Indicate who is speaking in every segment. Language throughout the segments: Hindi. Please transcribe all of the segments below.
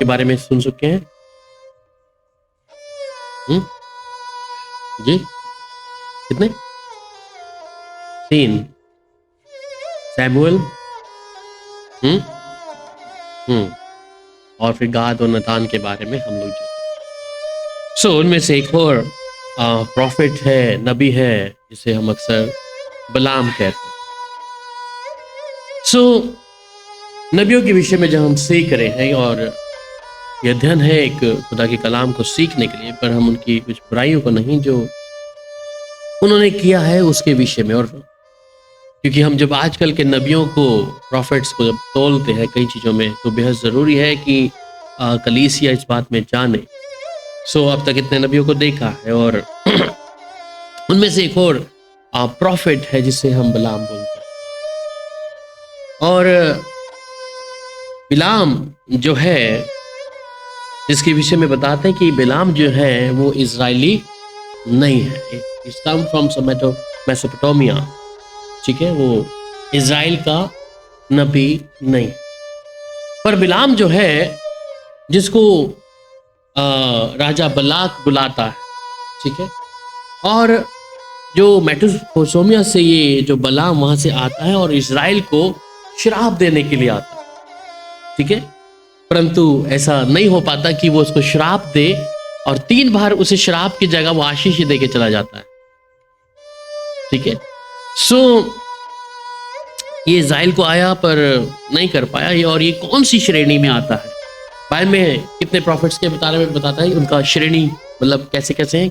Speaker 1: के बारे में सुन चुके हैं? जी कितने? 3। सैमुअल, और फिर गाद और नतान के बारे में हम लोग सो उनमें से एक और प्रॉफिट है, नबी है, जिसे हम अक्सर बलाम कहते हैं। सो नबियों के विषय में जब हम सीख रहे हैं, और यह अध्ययन है एक खुदा के कलाम को सीखने के लिए, पर हम उनकी कुछ बुराइयों को नहीं जो उन्होंने किया है उसके विषय में। और क्योंकि हम जब आजकल के नबियों को, प्रॉफिट्स को जब तोलते हैं कई चीज़ों में, तो बेहद ज़रूरी है कि कलीसिया इस बात में जाने। सो अब तक इतने नबियों को देखा है, और उनमें से एक और प्रॉफिट है जिसे हम बिलाम बोलते हैं। और बिलाम जो है, जिसके विषय में बताते हैं कि बिलाम जो है वो इजरायली नहीं है, इट्स कम फ्रॉम मेसोपोटामिया, ठीक है, वो इजराइल का नबी नहीं। पर बिलाम जो है, जिसको राजा बलाक बुलाता है, ठीक है, और जो मेसोपोटामिया से ये जो बलाम वहां से आता है और इजराइल को श्राप देने के लिए आता है, ठीक है, परंतु ऐसा नहीं हो पाता कि वो उसको श्राप दे, और 3 बार उसे श्राप की जगह वो आशीष ही देके चला जाता है, ठीक है। सो ये इजराइल को आया पर नहीं कर पाया ये, और ये कौन सी श्रेणी में आता है? बाइबल में कितने प्रॉफिट्स के बारे में बताता है, उनका श्रेणी, मतलब कैसे कैसे हैं,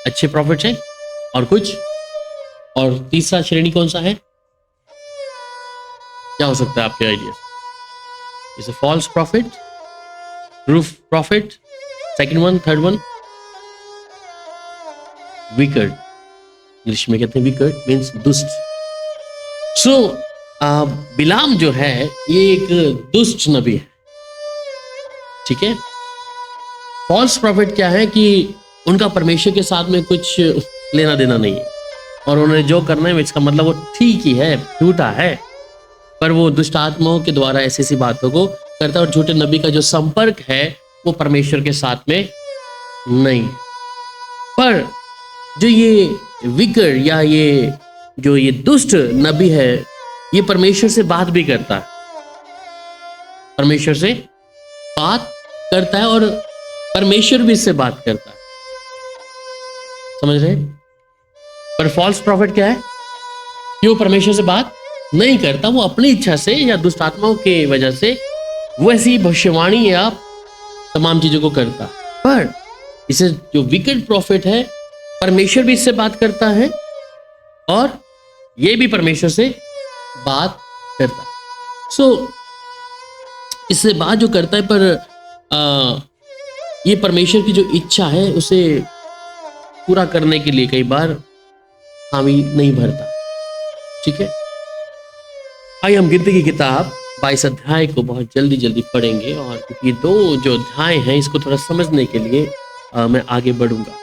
Speaker 1: अच्छे प्रॉफिट्स हैं और कुछ, और तीसरा श्रेणी कौन सा है, क्या हो सकता है आपके idea? Is a false profit, proof profit, second one, third one, wicked, English में कहते हैं विकेड, मीन्स दुष्ट। सो बिलाम जो है ये एक दुष्ट नबी है, ठीक है। फॉल्स प्रॉफिट क्या है कि उनका परमेश्वर के साथ में कुछ लेना देना नहीं है, और उन्होंने जो करना है इसका मतलब वो ठीक ही है, झूठा है, पर वो दुष्ट आत्माओं के द्वारा ऐसी ऐसी बातों को करता है, और झूठे नबी का जो संपर्क है वो परमेश्वर के साथ में नहीं। पर जो ये विकर या ये जो ये दुष्ट नबी है, ये परमेश्वर से बात भी करता है, परमेश्वर से बात करता है, और परमेश्वर भी इससे बात करता है, समझ रहे? पर फॉल्स प्रॉफिट क्या है कि वो परमेश्वर से बात नहीं करता, वो अपनी इच्छा से या दुष्ट आत्माओं के वजह से वो ऐसी भविष्यवाणी या तमाम चीजों को करता। पर इसे जो विकेड प्रॉफिट है, परमेश्वर भी इससे बात करता है और ये भी परमेश्वर से बात करता है। सो इससे बात जो करता है, पर ये परमेश्वर की जो इच्छा है उसे पूरा करने के लिए कई बार हामी नहीं भरता, ठीक है। आइए हम गिनती की किताब 22 अध्याय को बहुत जल्दी जल्दी पढ़ेंगे, और क्योंकि ये 2 जो अध्याय हैं इसको थोड़ा समझने के लिए मैं आगे बढ़ूंगा।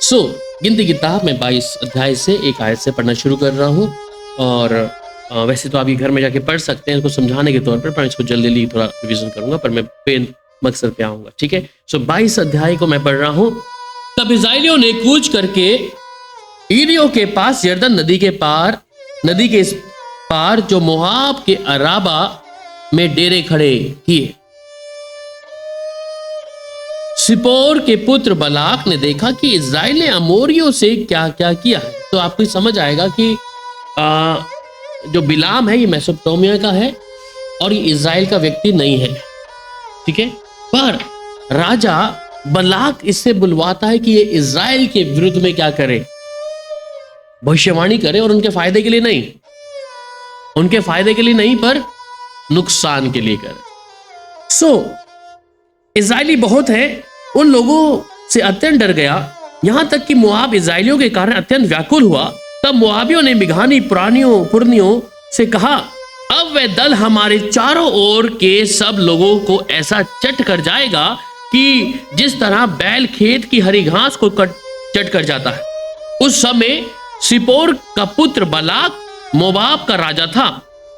Speaker 1: सो गिनती की किताब में 22 अध्याय से एक आयत से पढ़ना शुरू कर रहा हूँ, और वैसे तो आप ये घर में जाके पढ़ सकते हैं इसको समझाने के तौर पर मैं इसको जल्दी जल्दी थोड़ा रिवीजन करूंगा, पर मैं पेन मकसद पे आऊंगा, ठीक है। सो 22 अध्याय को मैं पढ़ रहा हूँ। तब इस्राएलियों ने कूच करके ईरियो के पास यरदन नदी के इस पार जो मोआब के अराबा में डेरे खड़े किए। सिपोर के पुत्र बलाक ने देखा कि इस्राएल ने अमोरियों से क्या क्या किया है। तो आपको समझ आएगा कि जो बिलाम है ये मेसोपोटामिया का है और ये इस्राएल का व्यक्ति नहीं है, ठीक है। पर राजा बलाक इससे बुलवाता है कि ये इस्राएल के विरुद्ध में क्या करे, भविष्यवाणी करे, और उनके फायदे के लिए नहीं, उनके फायदे के लिए नहीं पर नुकसान के लिए करे। सो इस्राएली बहुत है, उन लोगों से अत्यंत डर गया, यहां तक कि मोआब इस्राएलियों के कारण अत्यंत व्याकुल हुआ। तब मोआबियों ने मिघानी पुरनियों से कहा, अब वह दल हमारे चारों ओर के सब लोगों को ऐसा चट कर जाएगा कि जिस तरह बैल खेत की हरी घास को चट कर जाता है। उस समय सिपोर का पुत्र बलाक मोआब का राजा था,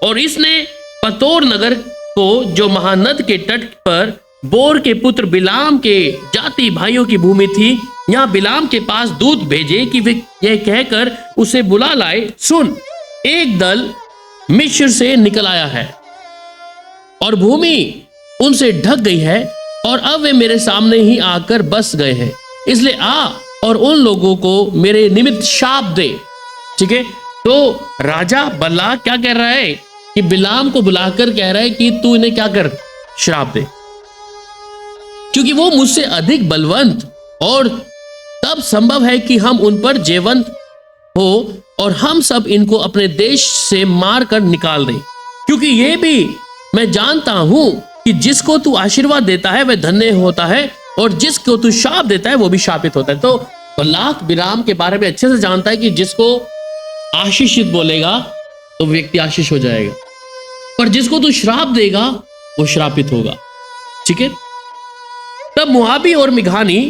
Speaker 1: और इसने पतोर नगर को जो महानद के तट पर बोर के पुत्र बिलाम के जाति भाइयों की भूमि थी, यहाँ बिलाम के पास दूत भेजे कि वे यह कहकर उसे बुला लाए, सुन, एक दल मिस्र से निकल आया है और भूमि उनसे ढक गई है और अब वे मेरे सामने ही आकर बस गए हैं, इसलिए आ और उन लोगों को मेरे निमित्त शाप दे। ठीक है, तो राजा बलाक क्या कह रहा है कि बिलाम को बुलाकर कह रहा है कि तू इन्हें क्या कर, श्राप दे, क्योंकि वो मुझसे अधिक बलवंत और तब संभव है कि हम उन पर जयवंत हो और हम सब इनको अपने देश से मार कर निकाल दें, क्योंकि ये भी मैं जानता हूं कि जिसको तू आशीर्वाद देता है वह धन्य होता है और जिसको तू शाप देता है वो भी शापित होता है। तो बलाक बिलाम के बारे में अच्छे से जानता है कि जिसको आशीषित बोलेगा तो व्यक्ति आशीष हो जाएगा, पर जिसको तू श्राप देगा वो श्रापित होगा। ठीक है, तब मोआबी और मिघानी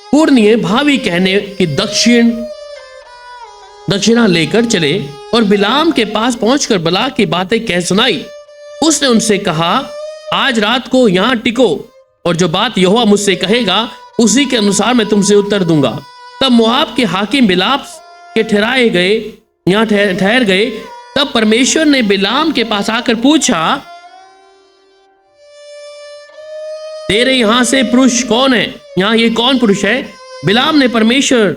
Speaker 1: पूर्णीय भावी कहने की दक्षिणा लेकर चले और बिलाम के पास पहुंचकर बलाक की बातें कह सुनाई। उसने उनसे कहा, आज रात को यहां टिको और जो बात यहोवा मुझसे कहेगा उसी के अनुसार मैं तुमसे उत्तर दूंगा। तब मोआब के हाकिम बिलाम के ठहर गए। तब परमेश्वर ने बिलाम के पास आकर पूछा, तेरे यहां से पुरुष कौन है? यहां ये कौन पुरुष है? बिलाम ने परमेश्वर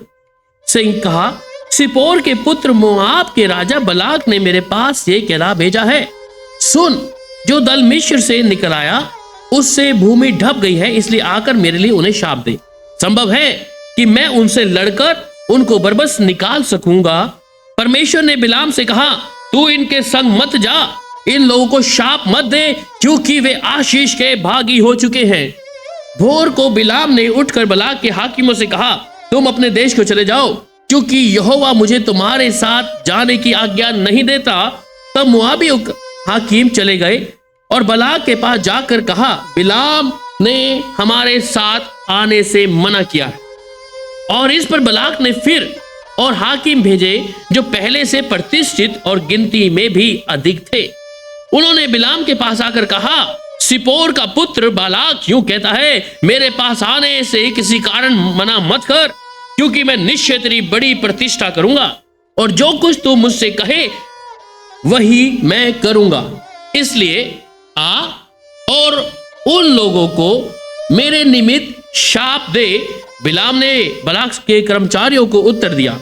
Speaker 1: से कहा, सिपोर के पुत्र मोआब के राजा बलाक ने मेरे पास ये कहला भेजा है, सुन, जो दल मिस्र से निकल आया उससे भूमि ढप गई है, इसलिए आकर मेरे लिए उन्हें शाप दे। संभव है कि मैं उनसे लड़कर उनको बरबस निकाल सकूंगा। परमेश्वर ने बिलाम से कहा, तू इनके संग मत जा, इन लोगों को शाप मत दे, क्योंकि वे आशीष के भागी हो चुके हैं। भोर को बिलाम ने उठकर बलाक के हाकिमों से कहा, तुम अपने देश को चले जाओ, क्योंकि यहोवा मुझे तुम्हारे साथ जाने की आज्ञा नहीं देता। तब मोआबी हाकिम चले गए और बलाक के पास जाकर कहा, बिलाम ने हमारे साथ आने से मना किया है। और इस पर बलाक ने फिर और हाकिम भेजे जो पहले से प्रतिष्ठित और गिनती में भी अधिक थे। उन्होंने बिलाम के पास आकर कहा, सिपोर का पुत्र बालाक यूं कहता है, मेरे पास आने से किसी कारण मना मत कर, क्योंकि मैं निश्चय तेरी बड़ी प्रतिष्ठा करूंगा और जो कुछ तू मुझसे कहे वही मैं करूंगा। इसलिए आ और उन लोगों को मेरे निमित्त शाप दे। बिलाम ने बलाक के कर्मचारियों को उत्तर दिया,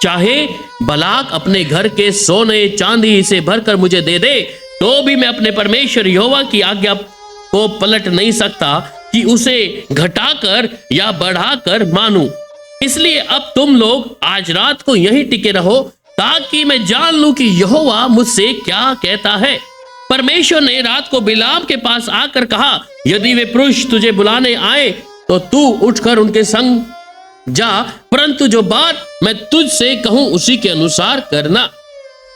Speaker 1: चाहे बलाक अपने घर के सोने चांदी से भरकर मुझे दे दे, तो भी मैं अपने परमेश्वर यहोवा की आज्ञा को पलट नहीं सकता कि उसे घटाकर या बढ़ाकर मानूं। इसलिए अब तुम लोग आज रात को यहीं टिके रहो, ताकि मैं जान लूं कि यहोवा मुझसे क्या कहता है। परमेश्वर ने रात को बिलाम के पास आकर कहा, यदि वे पुरुष तुझे बुलाने आए तो तू उठकर उनके संग जा, परंतु जो बात मैं तुझसे कहूं उसी के अनुसार करना।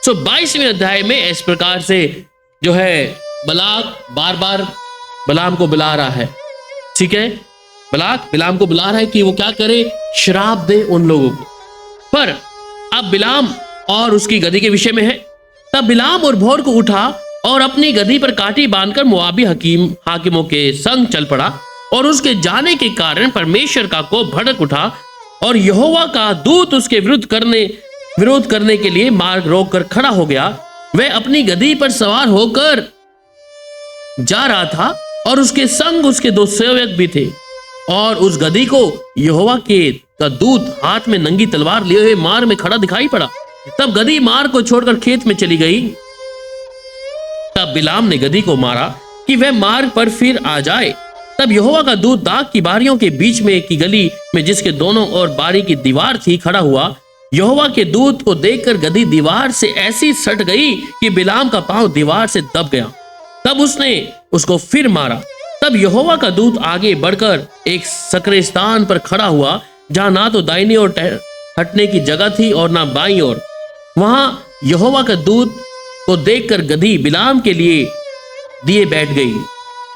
Speaker 1: 22वें अध्याय में इस प्रकार से जो है बलाक बार बार बिलाम को बुला रहा है। ठीक है, बलाक बिलाम को बुला रहा है कि वो क्या करे, श्राप दे उन लोगों को। पर अब बिलाम और उसकी गधी के विषय में है। तब बिलाम और भोर को उठा और अपनी गधी पर काठी बांधकर मोआबी हाकिमों के संग चल पड़ा, और उसके जाने के कारण परमेश्वर का कोप भड़क उठा और यहोवा का दूत उसके विरोध करने के लिए मार्ग रोककर खड़ा हो गया। वह अपनी गधी पर सवार होकर जा रहा था और उसके संग उसके 2 सेवक भी थे, और उस गधी को यहोवा का दूत हाथ में नंगी तलवार लिए हुए मार्ग में खड़ा दिखाई पड़ा। तब गधी मार्ग को छोड़कर खेत में चली गई। तब बिलाम ने गधी को मारा कि वह मार्ग पर फिर आ जाए। तब यहोवा का दूत दाख की बारियों के बीच में की गली में, जिसके दोनों ओर बारी की दीवार थी, खड़ा हुआ। यहोवा के दूत को देखकर गधी दीवार से ऐसी सट गई कि बिलाम का पांव दीवार से दब गया। तब उसने उसको फिर मारा। तब यहोवा का दूत आगे बढ़कर एक सकरे स्थान पर खड़ा हुआ, जहां ना तो दाहिनी ओर हटने की जगह थी और ना बाईं ओर। वहां यहोवा का दूत को देखकर गधी बिलाम के लिए दिए बैठ गई।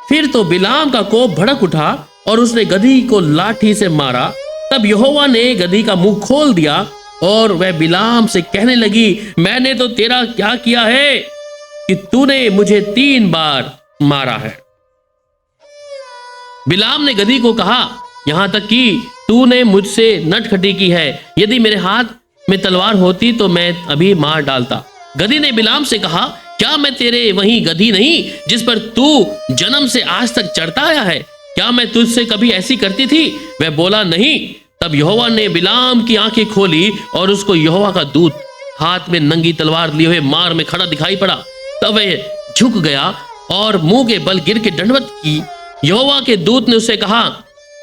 Speaker 1: फिर तो बिलाम का कोप भड़क उठा और उसने गधी को लाठी से मारा। तब यहोवा ने गधी का मुंह खोल दिया और वह बिलाम से कहने लगी, मैंने तो तेरा क्या किया है कि तूने मुझे 3 बार मारा है। बिलाम ने गधी को कहा, यहाँ तक कि तूने मुझसे नटखटी की है, यदि मेरे हाथ में तलवार होती तो मैं अभी मार डालता। गधी ने बिलाम से कहा, क्या मैं तेरे वही गधी नहीं जिस पर तू जन्म से आज तक चढ़ता आया है? क्या मैं तुझसे कभी ऐसी करती थी? वह बोला, नहीं। तब यहोवा ने बिलाम की आंखें खोली और उसको यहोवा का दूत हाथ में नंगी तलवार लिए हुए मार में खड़ा दिखाई पड़ा। तब वह झुक गया और मुंह के बल गिर के दंडवत की। यहोवा के दूत ने उससे कहा,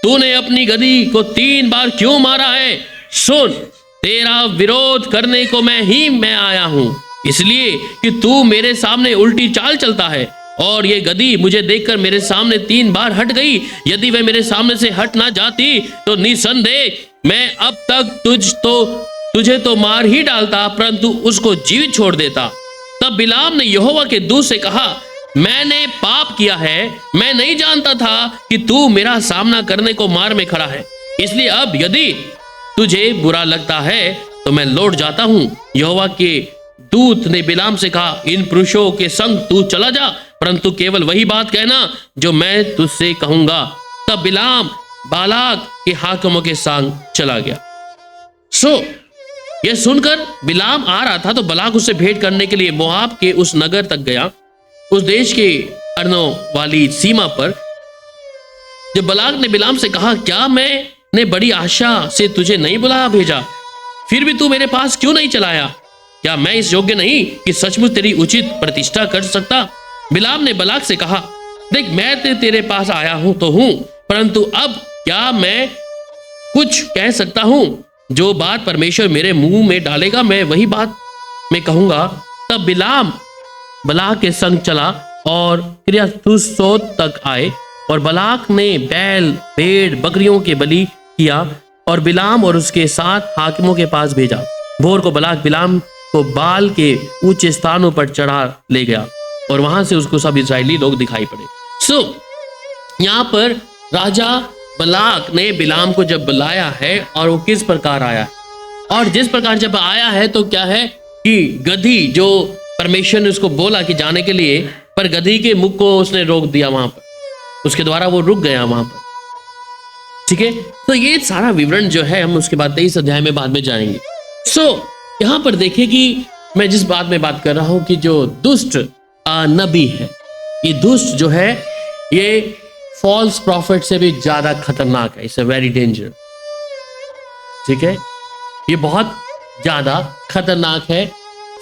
Speaker 1: तूने अपनी गधी को 3 बार क्यों मारा है? सुन, तेरा विरोध करने को मैं आया हूं, इसलिए कि तू मेरे सामने उल्टी चाल चलता है। और ये गधी मुझे देखकर मेरे सामने 3 बार हट गई। यदि वह मेरे सामने से हट ना जाती तो निसंदेह मैं अब तक तुझे तो मार ही डालता, परंतु उसको जीवित छोड़ देता। तब बिलाम ने यहोवा के दूत से कहा, मैंने पाप किया है, मैं नहीं जानता था कि तू मेरा सामना करने को मार में खड़ा है। इसलिए अब यदि तुझे बुरा लगता है तो मैं लौट जाता हूं। यहोवा के दूत ने बिलाम से कहा, इन पुरुषों के संग तू चला जा, परंतु केवल वही बात कहना जो मैं तुझसे कहूंगा। तब बिलाम बालाक के हाकिमों के संग चला गया। यह सुनकर बिलाम आ रहा था तो बालाक उससे भेंट करने के लिए मोआब के उस नगर तक गया, उस देश के अरनों वाली सीमा पर। जब बालाक ने बिलाम से कहा, क्या मैंने बड़ी आशा से तुझे नहीं बुलाया भेजा, फिर भी तू मेरे पास क्यों नहीं चलाया? क्या मैं इस योग्य नहीं कि सचमुच तेरी उचित प्रतिष्ठा कर सकता? बिलाम ने बालाक से कहा, देख, मैं तेरे पास आया हूं तो हूं, परंतु अब क्या मैं कुछ कह सकता हूं? जो बात परमेश्वर मेरे मुंह में डालेगा मैं वही बात मैं कहूंगा। तब बिलाम बालाक के संग चला और किर्यतहुसोत तक आए, और बालाक ने बैल, भेड़, बकरियों के बलि किया और बिलाम और उसके साथ हाकिमों के पास भेजा। भोर को बालाक बिलाम को बाल के ऊंचे स्थानों पर चढ़ा ले गया और वहां से उसको सब इस्राएली लोग दिखाई पड़े। यहाँ पर राजा बालाक ने बिलाम को जब बुलाया है और वो किस प्रकार आया, और जिस प्रकार जब आया है तो क्या है कि गधी, जो परमेश्वर ने उसको बोला कि जाने के लिए, पर गधी के मुख को उसने रोक दिया वहां पर, उसके द्वारा वो रुक गया वहां पर। ठीक है, तो ये सारा विवरण जो है हम उसके बाद 23 अध्याय में बाद में जाएंगे। यहाँ पर देखिए कि मैं जिस बात में बात कर रहा हूं कि जो दुष्ट नबी है, ये दुष्ट जो है ये फॉल्स प्रॉफिट से भी ज्यादा खतरनाक है। It's a very danger. ठीक है, ये बहुत ज्यादा खतरनाक है,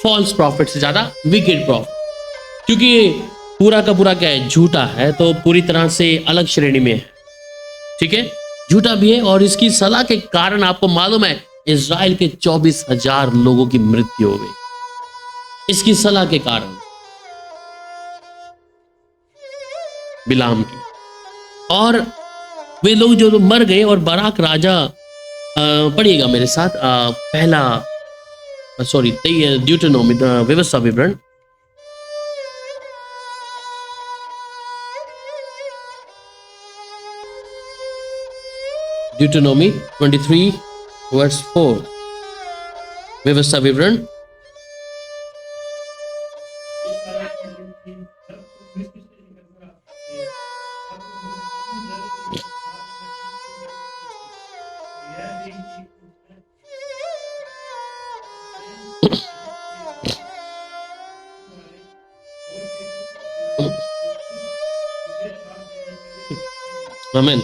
Speaker 1: फॉल्स प्रॉफिट से ज्यादा विकेड प्रॉफिट, क्योंकि ये पूरा का पूरा क्या है, झूठा है, तो पूरी तरह से अलग श्रेणी में है। ठीक है, झूठा भी है, और इसकी सलाह के कारण आपको मालूम है इज़राइल के 24,000 लोगों की मृत्यु हो गई इसकी सलाह के कारण, बिलाम की। और वे लोग जो मर गए, और बाराक राजा, पढ़िएगा मेरे साथ पहला ड्यूटेरोनोमी, व्यवस्था विवरण, ड्यूटेरोनोमी 23 वर्स 4, व्यवस्था विवरण। आमीन।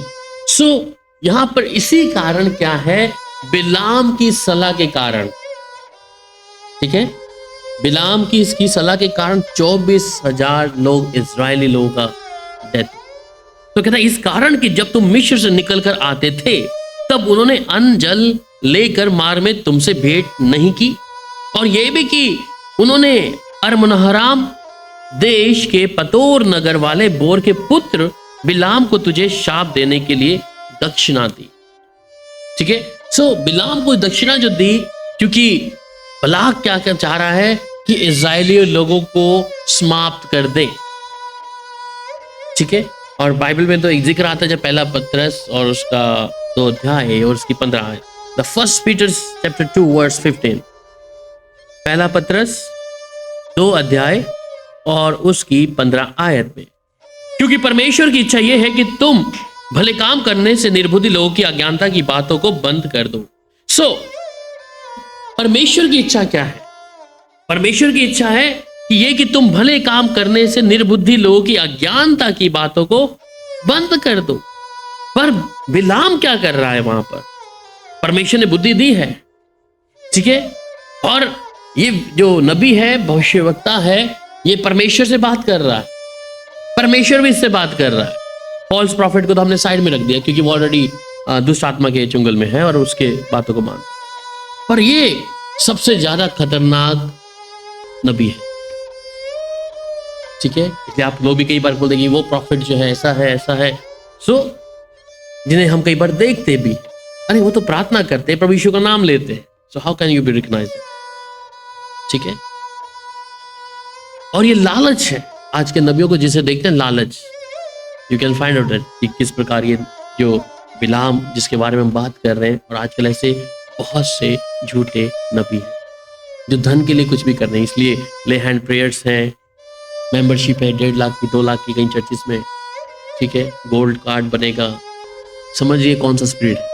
Speaker 1: यहां पर इसी कारण क्या है, बिलाम की सलाह के कारण, ठीक है, बिलाम की इसकी सलाह के कारण 24,000 लोग, इजरायली लोगों का डेथ। तो कहता है इस कारण कि जब तुम मिस्र से निकलकर आते थे तब उन्होंने अन्न जल लेकर मार में तुमसे भेंट नहीं की, और यह भी कि उन्होंने अरमनहराम देश के पतोर नगर वाले बोर के पुत्र बिलाम को तुझे शाप देने के लिए दक्षिणा दी। ठीक है, बिलाम को दक्षिणा जो दी, क्योंकि बालाक क्या क्या चाह रहा है कि इजरायली लोगों को समाप्त कर दे। ठीक है, और बाइबल में तो एक जिक्र आता है जब पहला पत्रस और उसका 2 अध्याय और उसकी 15 आयत, the first Peter chapter 2 verse 15, पहला पत्रस 2 अध्याय और उसकी 15 आयत में, क्योंकि परमेश्वर की इच्छा यह है कि तुम भले काम करने से निर्बुद्धि लोगों की अज्ञानता की बातों को बंद कर दो। सो परमेश्वर की इच्छा क्या है? परमेश्वर की इच्छा है कि ये कि तुम भले काम करने से निर्बुद्धि लोगों की अज्ञानता की बातों को बंद कर दो। पर बिलाम क्या कर रहा है वहां पर? परमेश्वर ने बुद्धि दी है, ठीक है, और ये जो नबी है, भविष्यवक्ता है, ये परमेश्वर से बात कर रहा है, परमेश्वर भी इससे बात कर रहा है। फॉल्स प्रॉफिट को तो हमने साइड में रख दिया क्योंकि वो ऑलरेडी दुष्ट आत्मा के चुंगल में है और उसके बातों को मान। पर ये सबसे ज्यादा खतरनाक नबी है, ठीक है। इसलिए आप लोग भी कई बार बोलते कि वो प्रॉफिट जो है ऐसा है ऐसा है। सो जिन्हें हम कई बार देखते भी, अरे वो तो प्रार्थना करते हैं, प्रभु यीशु का नाम लेते हैं, so how can you be recognised, ठीक है। और ये लालच है आज के नबियों को जिसे देखते हैं, लालच। यू कैन फाइंड आउट कि किस प्रकार ये जो बिलाम जिसके बारे में हम बात कर रहे हैं, और आजकल ऐसे बहुत से झूठे नबी हैं जो धन के लिए कुछ भी कर रहे हैं। इसलिए ले हैंड प्रेयर्स हैं, मेंबरशिप है 1.5 लाख की 2 लाख की कई चर्चिस में, ठीक है, गोल्ड कार्ड बनेगा। समझिए कौन सा स्पिरिट है,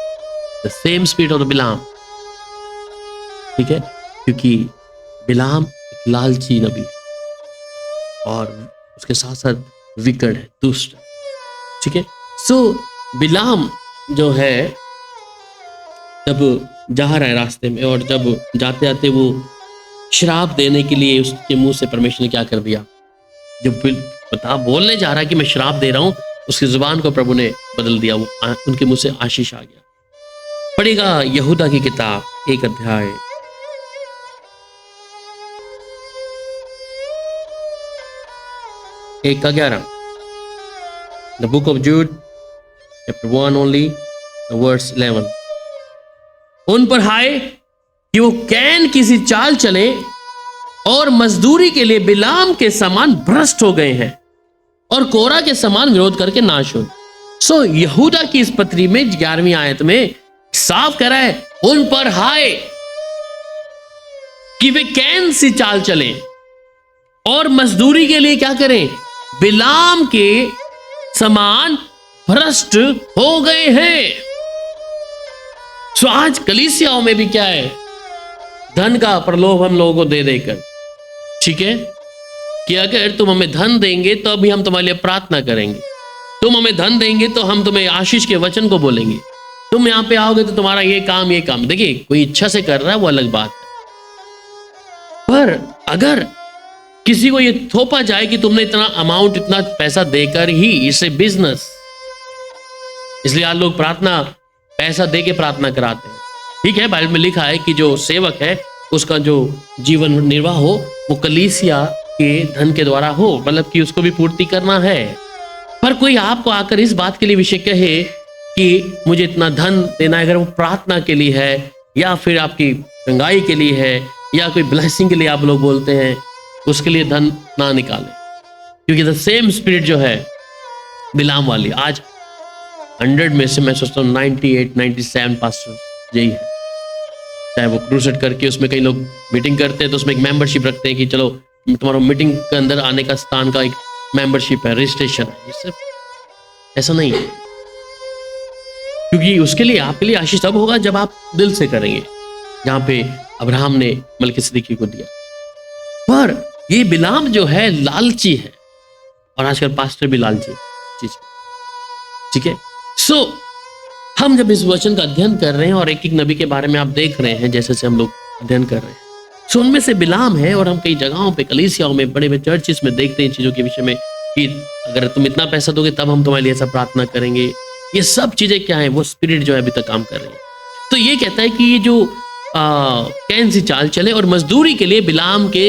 Speaker 1: the same spirit of the Balaam, ठीक है, क्योंकि बिलाम एक लालची नबी है और उसके साथ साथ विकट है, दुष्ट है, ठीक है। सो बिलाम जो है जब जा रहा है रास्ते में, और जब जाते जाते वो श्राप देने के लिए उसके मुंह से परमेश्वर ने क्या कर दिया, जो बोलने जा रहा है कि मैं श्राप दे रहा हूं, उसकी जुबान को प्रभु ने बदल दिया, वो उनके मुंह से आशीष आ गया। पढ़ेगा यहूदा की किताब 1 अध्याय 1:11, the book of Jude chapter 1 only verse 11। उन पर हाय कि वो कैन किसी चाल चले और मजदूरी के लिए बिलाम के समान भ्रष्ट हो गए हैं और कोरा के समान विरोध करके नाश हो। सो यहूदा की इस पत्री में 11वीं आयत में साफ कह रहा है, उन पर हाय कि वे कैन सी चाल चले और मजदूरी के लिए क्या करें, बिलाम के समान भ्रष्ट हो गए हैं। सो आज कलीसियाओं में भी क्या है, धन का प्रलोभन लोगों को दे देकर, ठीक है, कि अगर तुम हमें धन देंगे तो अभी हम तुम्हारे लिए प्रार्थना करेंगे, तुम हमें धन देंगे तो हम तुम्हें आशीष के वचन को बोलेंगे, तुम यहां पे आओगे तो तुम्हारा ये काम। देखिए कोई इच्छा से कर रहा है वो अलग बात है, पर अगर किसी को ये थोपा जाए कि तुमने इतना अमाउंट, इतना पैसा देकर ही इसे बिजनेस, इसलिए आज लोग प्रार्थना पैसा दे के प्रार्थना कराते हैं, ठीक है। बाइबल में लिखा है कि जो सेवक है उसका जो जीवन निर्वाह हो वो कलीसिया के धन के द्वारा हो, मतलब कि उसको भी पूर्ति करना है। पर कोई आपको आकर इस बात के लिए विषय कहे कि मुझे इतना धन देना है, अगर वो प्रार्थना के लिए है या फिर आपकी गंगाई के लिए है या कोई ब्लेसिंग के लिए आप लोग बोलते हैं, उसके लिए धन ना निकालें, क्योंकि द सेम स्पिरिट जो है बिलाम वाली, आज 100 में से मैं सोचता हूँ 98-97 पास्टर यही है। चाहे वो क्रूसेड करके उसमें कई लोग मीटिंग करते हैं तो उसमें एक मेंबरशिप रखते हैं कि चलो तुम्हारा मीटिंग के अंदर आने का स्थान का एक मेंबरशिप है, रजिस्ट्रेशन है, ये सिर्फ ऐसा नहीं है, क्योंकि उसके लिए आपके लिए आशीष तब होगा जब आप दिल से करेंगे, जहां पे अब्राहम ने मलकीसदिकी को दिया। पर ये बिलाम जो है लालची है, और आजकल पास्टर भी लालची है चीज, ठीक है। सो हम जब इस वचन का अध्ययन कर रहे हैं और एक एक नबी के बारे में आप देख रहे हैं जैसे से हम लोग अध्ययन कर रहे हैं, सो उनमें से बिलाम है, और हम कई जगहों पे कलीसियाओं में बड़े बड़े चर्चिस में देखते हैं चीजों के विषय में कि अगर तुम इतना पैसा दोगे तब हम तुम्हारे लिए ऐसा प्रार्थना करेंगे। ये सब चीजें क्या है, वो स्पिरिट जो है अभी तक काम कर रही है। तो ये कहता है कि ये जो कैन सी चाल चले और मजदूरी के लिए बिलाम के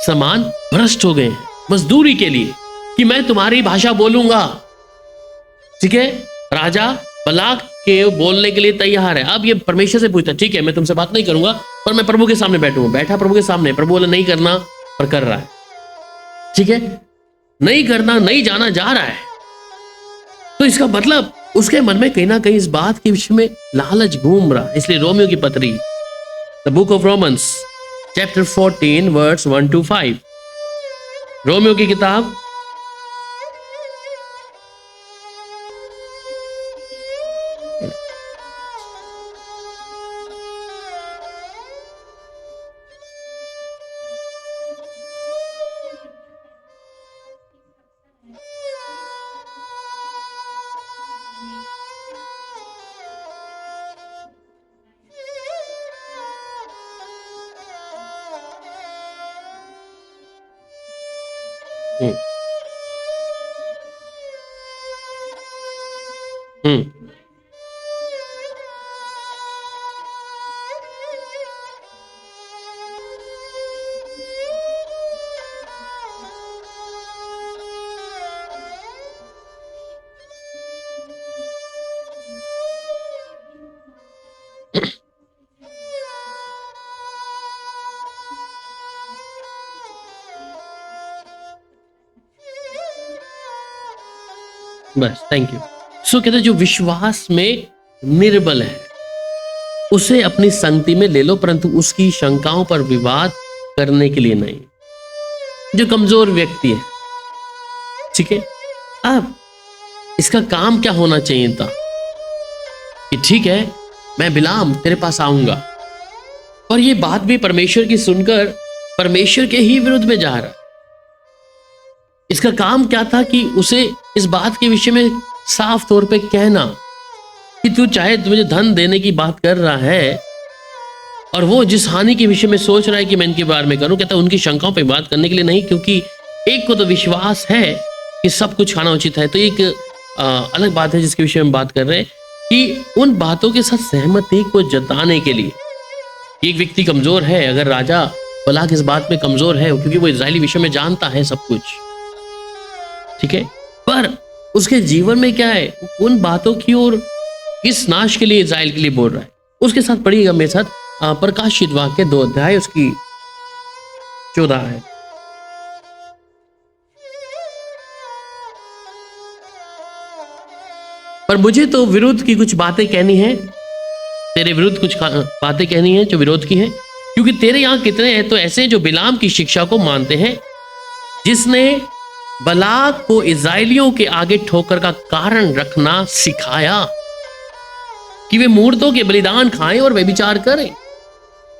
Speaker 1: समान भ्रष्ट हो गए हैं, मजदूरी के लिए कि मैं तुम्हारी भाषा बोलूंगा, ठीक है। राजा बलाक के बोलने के लिए तैयार है। अब ये परमेश्वर से पूछता है, ठीक है मैं तुमसे बात नहीं करूंगा पर मैं प्रभु के सामने बैठूंगा। बैठा प्रभु के सामने, प्रभु बोला नहीं करना पर कर रहा है, ठीक है, नहीं करना, नहीं जाना, जा रहा है। तो इसका मतलब उसके मन में कहीं ना कहीं इस बात के विषय में लालच घूम रहा। इसलिए रोमियो की पत्री, the book of Romans chapter 14 verse 1-5, रोमियो की किताब हम्म। हम्म। बस, थैंक यू। सो कहते हैं जो विश्वास में निर्बल है उसे अपनी संगति में ले लो, परंतु उसकी शंकाओं पर विवाद करने के लिए नहीं। जो कमजोर व्यक्ति है, ठीक है, अब इसका काम क्या होना चाहिए था कि ठीक है मैं बिलाम तेरे पास आऊंगा, और ये बात भी परमेश्वर की सुनकर परमेश्वर के ही विरुद्ध में जा रहा है। इसका काम क्या था कि उसे इस बात के विषय में साफ तौर पे कहना कि तू चाहे मुझे धन देने की बात कर रहा है और वो जिस हानि के विषय में सोच रहा है कि मैं इनके बारे में करूं, कहता उनकी शंकाओं पे बात करने के लिए नहीं, क्योंकि एक को तो विश्वास है कि सब कुछ खाना उचित है। तो एक अलग बात है जिसके विषय में बात कर रहे हैं कि उन बातों के साथ सहमति को जताने के लिए एक व्यक्ति कमजोर है। अगर राजा बलाक इस बात में कमजोर है क्योंकि वो इजरायली विषय में जानता है सब कुछ, ठीक है, पर उसके जीवन में क्या है, उन बातों की ओर किस नाश के लिए इजराइल के लिए बोल रहा है। उसके साथ पढ़िएगा मेरे साथ प्रकाशित वाक्य 2 अध्याय उसकी 14 है। पर मुझे तो विरोध की कुछ बातें कहनी है, तेरे विरुद्ध कुछ बातें कहनी है जो विरोध की है, क्योंकि तेरे यहां कितने हैं तो ऐसे जो बिलाम की शिक्षा को मानते हैं, जिसने बलाक को इजराइलियों के आगे ठोकर का कारण रखना सिखाया कि वे मूर्तों के बलिदान खाएं और व्यभिचार करें।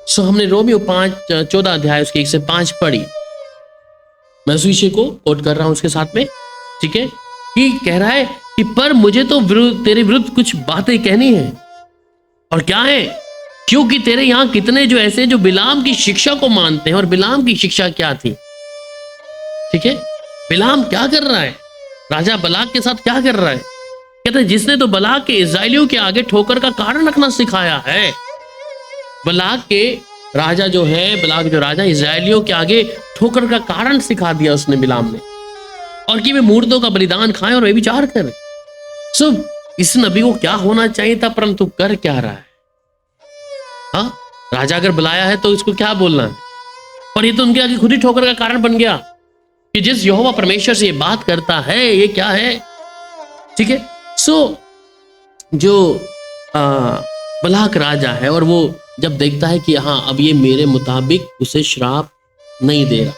Speaker 1: सो हमने रोमियो 14 अध्याय उसके 1 से 5 पढ़ी। मैं उस विषय को कोट कर रहा हूं उसके साथ में, ठीक है, कि कह रहा है कि पर मुझे तो तेरे विरुद्ध कुछ बातें कहनी है, और क्या है, क्योंकि तेरे यहां कितने जो ऐसे जो बिलाम की शिक्षा को मानते हैं। और बिलाम की शिक्षा क्या थी, ठीक है, बिलाम क्या कर रहा है, राजा बलाक के साथ क्या कर रहा है, कहते हैं जिसने तो बलाक के इजराइलियों के आगे ठोकर का कारण रखना सिखाया है। बलाक के राजा जो है, बलाक जो राजा इजराइलियों के आगे ठोकर का कारण सिखा दिया उसने बिलाम ने, और कि वे मूर्तों का बलिदान खाएं और व्यभिचार करें। सो इस नबी को क्या होना चाहिए था, परंतु कर क्या रहा है। हाँ, राजा अगर बुलाया है तो इसको क्या बोलना है, पर ये तो उनके आगे खुद ही ठोकर का कारण बन गया कि जिस यहोवा परमेश्वर से ये बात करता है ये क्या है, ठीक है। सो जो बलाक राजा है, और वो जब देखता है कि हाँ अब ये मेरे मुताबिक उसे श्राप नहीं दे रहा,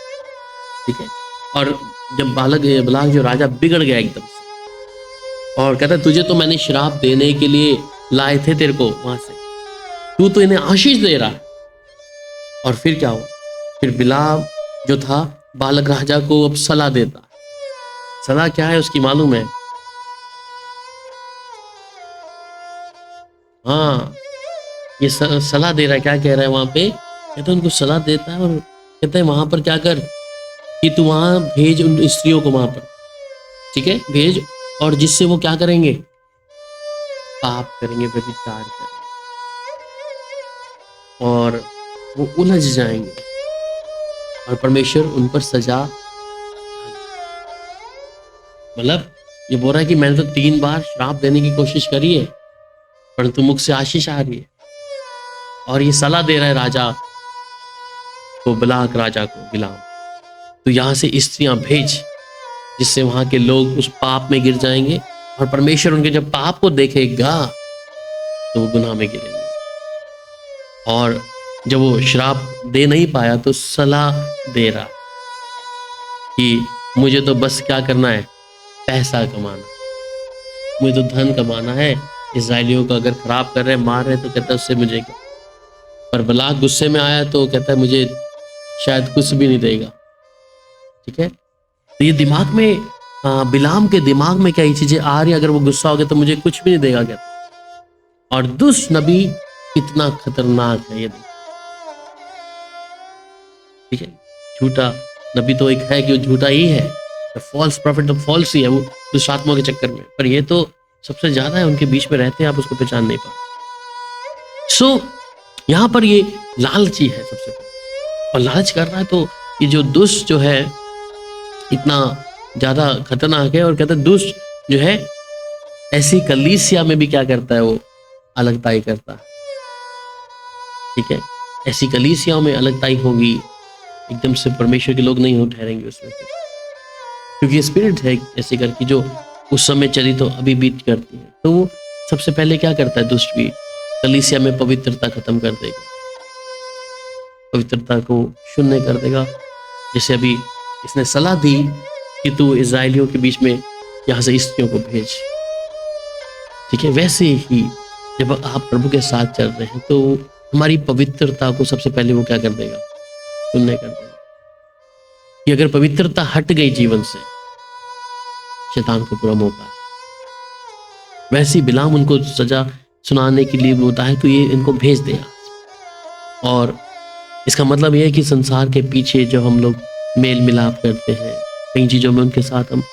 Speaker 1: ठीक है, और जब बलाक जो राजा बिगड़ गया एकदम से, और कहता है तुझे तो मैंने श्राप देने के लिए लाए थे तेरे को वहां से, तू तो इन्हें आशीष दे रहा है। और फिर क्या हुआ, फिर बिलाम जो था बालक राजा को अब सलाह देता। सलाह क्या है उसकी मालूम है, हाँ ये सलाह दे रहा है। क्या कह रहा है वहां पे, कहते उनको सलाह देता है और कहते हैं वहां पर क्या कर कि तू वहां भेज उन स्त्रियों को वहां पर, ठीक है, भेज, और जिससे वो क्या करेंगे, पाप करेंगे, व्यभिचार करेंगे, और वो उलझ जाएंगे और परमेश्वर उन पर सजा। मतलब ये बोल रहा है कि मैंने तो 3 बार श्राप देने की कोशिश करी है, परंतु मुख से आशीष आ रही है। और ये सलाह दे रहा है राजा को, बलाक राजा को, बिलाम, तो यहां से स्त्रियां भेज जिससे वहां के लोग उस पाप में गिर जाएंगे, और परमेश्वर उनके जब पाप को देखेगा तो वो गुनाह में गिरेंगे। और जब वो श्राप दे नहीं पाया तो सलाह दे रहा कि मुझे तो बस क्या करना है, पैसा कमाना, मुझे तो धन कमाना है। इजराइलियों को अगर खराब कर रहे, मार रहे, तो कहता है उससे मुझे क्या। पर बलाक गुस्से में आया तो कहता है मुझे शायद कुछ भी नहीं देगा, ठीक है। तो ये दिमाग में बिलाम के दिमाग में क्या ये चीजें आ रही, अगर वो गुस्सा हो गया तो मुझे कुछ भी नहीं देगा क्या। और दुष्ट नबी कितना खतरनाक है ये, ठीक है। झूठा नबी तो एक है कि वो झूठा ही है, फॉल्स प्रॉफिट तो फॉल्स ही है, वो दुष्ट आत्माओं के चक्कर में, पर ये तो सबसे ज्यादा है, उनके बीच में रहते हैं, आप उसको पहचान नहीं पाते। सो यहाँ पर ये लालची है सबसे पहले, और लालच कर रहा है, तो ये जो दुष्ट जो है इतना ज्यादा खतरनाक है। और कहते हैं दुष्ट जो है ऐसी कलीसिया में भी क्या करता है, वो अलगताई करता है। ठीक है, ऐसी कलीसियाओं में अलगताई होगी, एकदम से परमेश्वर के लोग नहीं हो ठहरेंगे उसमें से, क्योंकि स्पिरिट है ऐसे करके जो उस समय चली तो अभी बीत करती है। तो वो सबसे पहले क्या करता है, दुष्ट भी कलीसिया में पवित्रता खत्म कर देगा, पवित्रता को शून्य कर देगा। जैसे अभी इसने सलाह दी कि तू इजराइलियों के बीच में यहाँ से स्त्रियों को भेज, ठीक है, वैसे ही जब आप प्रभु के साथ चल रहे हैं तो हमारी पवित्रता को सबसे पहले वो क्या कर देगा, शून्य कर देगा। कि अगर पवित्रता हट गई जीवन से, शैतान को पूरा मौका है। वैसे ही बिलाम उनको सजा सुनाने के लिए बोलता है तो ये इनको भेज दे। और इसका मतलब यह है कि संसार के पीछे जो हम लोग मेल मिलाप करते हैं, कई चीजों में उनके साथ हम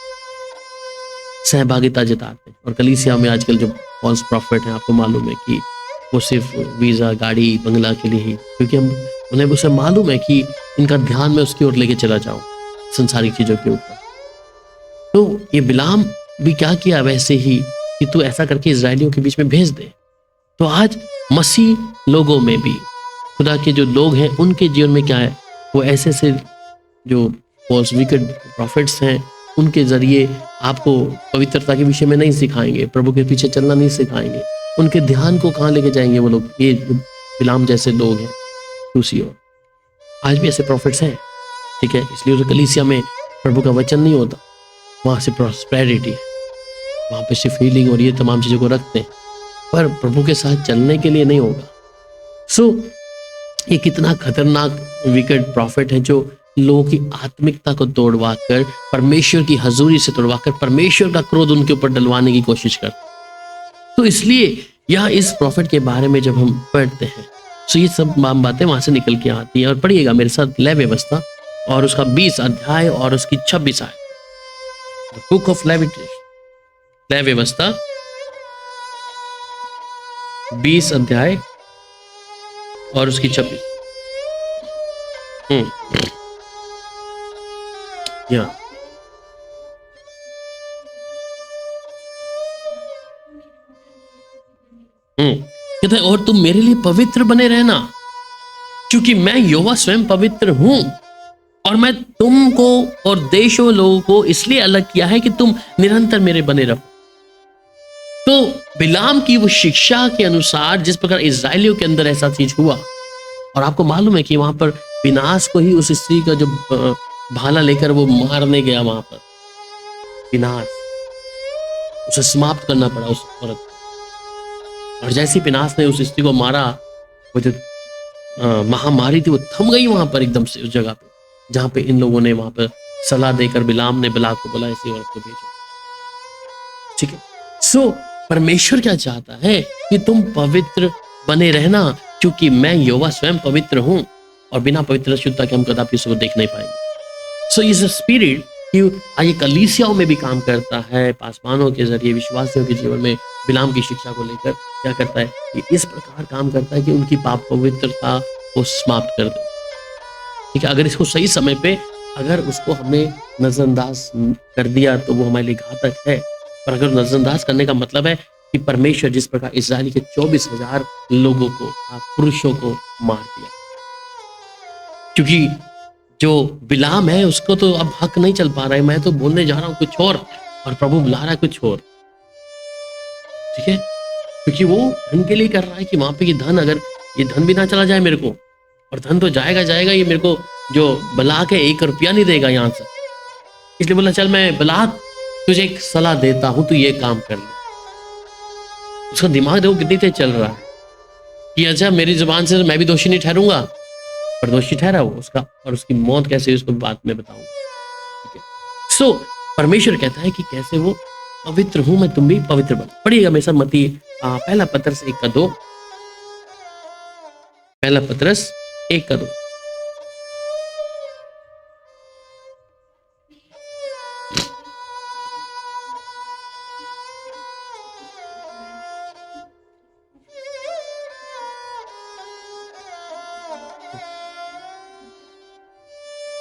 Speaker 1: सहभागिता जताते हैं। और कलीसिया में आजकल जो फॉल्स प्रॉफिट हैं, आपको मालूम है कि वो सिर्फ वीजा, गाड़ी, बंगला के लिए ही, क्योंकि हम उन्हें उसे मालूम है कि इनका ध्यान मैं उसकी ओर लेके चला जाऊं, संसारिक चीजों के ऊपर। तो ये बिलाम भी क्या किया, वैसे ही कि तू ऐसा करके इजराइलियों के बीच में भेज दे। तो आज मसीह लोगों में भी खुदा के जो लोग हैं उनके जीवन में क्या है, वो ऐसे से जो फॉल्स विकेड प्रॉफिट्स हैं उनके जरिए आपको पवित्रता के विषय में नहीं सिखाएंगे, प्रभु के पीछे चलना नहीं सिखाएंगे, उनके ध्यान को कहाँ लेके जाएंगे वो लोग, ये बिलाम जैसे लोग हैं दूसरी ओर। आज भी ऐसे प्रॉफिट्स हैं, ठीक है, इसलिए उस कलीसिया में प्रभु का वचन नहीं होता, वहाँ से प्रॉस्पेरिटी है, वहाँ पे सिर्फ हीलिंग और ये तमाम चीज़ों को रखते हैं, पर प्रभु के साथ चलने के लिए नहीं होगा। सो ये कितना खतरनाक विकेट प्रॉफिट है जो लोगों की आत्मिकता को तोड़वा कर, परमेश्वर की हजूरी से तोड़वा कर, परमेश्वर का क्रोध उनके ऊपर डलवाने की कोशिश करते। तो इसलिए यहाँ इस प्रॉफिट के बारे में जब हम पढ़ते हैं तो ये सब बातें वहां से निकल के आती हैं। और पढ़िएगा मेरे साथ लय व्यवस्था और उसका 20 अध्याय और उसकी 26 आयत, बुक ऑफ लेविटिकेशन, लय व्यवस्था 20 अध्याय और उसकी 26। या कहते हैं और तुम मेरे लिए पवित्र बने रहना, क्योंकि मैं यहोवा स्वयं पवित्र हूं, और मैं तुमको और देशों लोगों को इसलिए अलग किया है कि तुम निरंतर मेरे बने रहो। तो बिलाम की वो शिक्षा के अनुसार जिस प्रकार इजराइलियों के अंदर ऐसा चीज हुआ, और आपको मालूम है कि वहां पर विनाश को ही उस स्त्री का जो भाला लेकर वो मारने गया, वहां पर विनाश, उसे समाप्त करना पड़ा उस औरत को। और जैसे विनाश ने उस स्त्री को मारा, वो जो महामारी थी वो थम गई वहां पर एकदम से, उस जगह पे जहां पे इन लोगों ने वहां पर सलाह देकर बिलाम ने बिलाक को बोला ऐसी औरत को भेजो। ठीक है, सो परमेश्वर क्या चाहता है कि तुम पवित्र बने रहना, क्योंकि मैं यहोवा स्वयं पवित्र हूं, और बिना पवित्र शुद्धता के हम कदापि उसको देख नहीं पाएंगे। सो इस स्पिरिट कि ये कलीसियाओं में भी काम करता है, पासवानों के जरिए विश्वासियों के जीवन में बिलाम की शिक्षा को लेकर क्या करता है कि इस प्रकार काम करता है कि उनकी पाप पवित्रता को समाप्त कर दे। ठीक है, अगर इसको सही समय पे अगर उसको हमने नजरअंदाज कर दिया तो वो हमारे लिए घातक है। पर अगर नजरअंदाज करने का मतलब है कि परमेश्वर जिस प्रकार इस्राएल के 24,000 लोगों को, पुरुषों को मार दिया, क्योंकि जो बिलाम है उसको तो अब हक नहीं चल पा रहा है, मैं तो बोलने जा रहा हूं कुछ और प्रभु बुला रहा है कुछ और। ठीक है, क्योंकि वो धन के लिए कर रहा है कि वहां पे ये धन, अगर ये धन भी ना चला जाए मेरे को, और धन तो जाएगा जाएगा, ये मेरे को जो बलाक है 1 रुपया नहीं देगा यहाँ से, इसलिए बोला चल मैं बलाक तुझे एक सलाह देता हूं, तू ये काम कर ले। उसका दिमाग देखो कितनी तेज चल रहा है कि अच्छा मेरी जुबान से मैं भी दोषी नहीं ठहरूंगा, पर दोषी ठहरा वो उसका, और उसकी मौत कैसे उसको बाद में बताऊंगा। ठीक है, सो परमेश्वर कहता है कि कैसे वो पवित्र हूं मैं, तुम भी पवित्र बनो। पढ़िएगा मेरे साथ मत्ती पहला पत्रस 1:2, पहला पत्रस 1:2।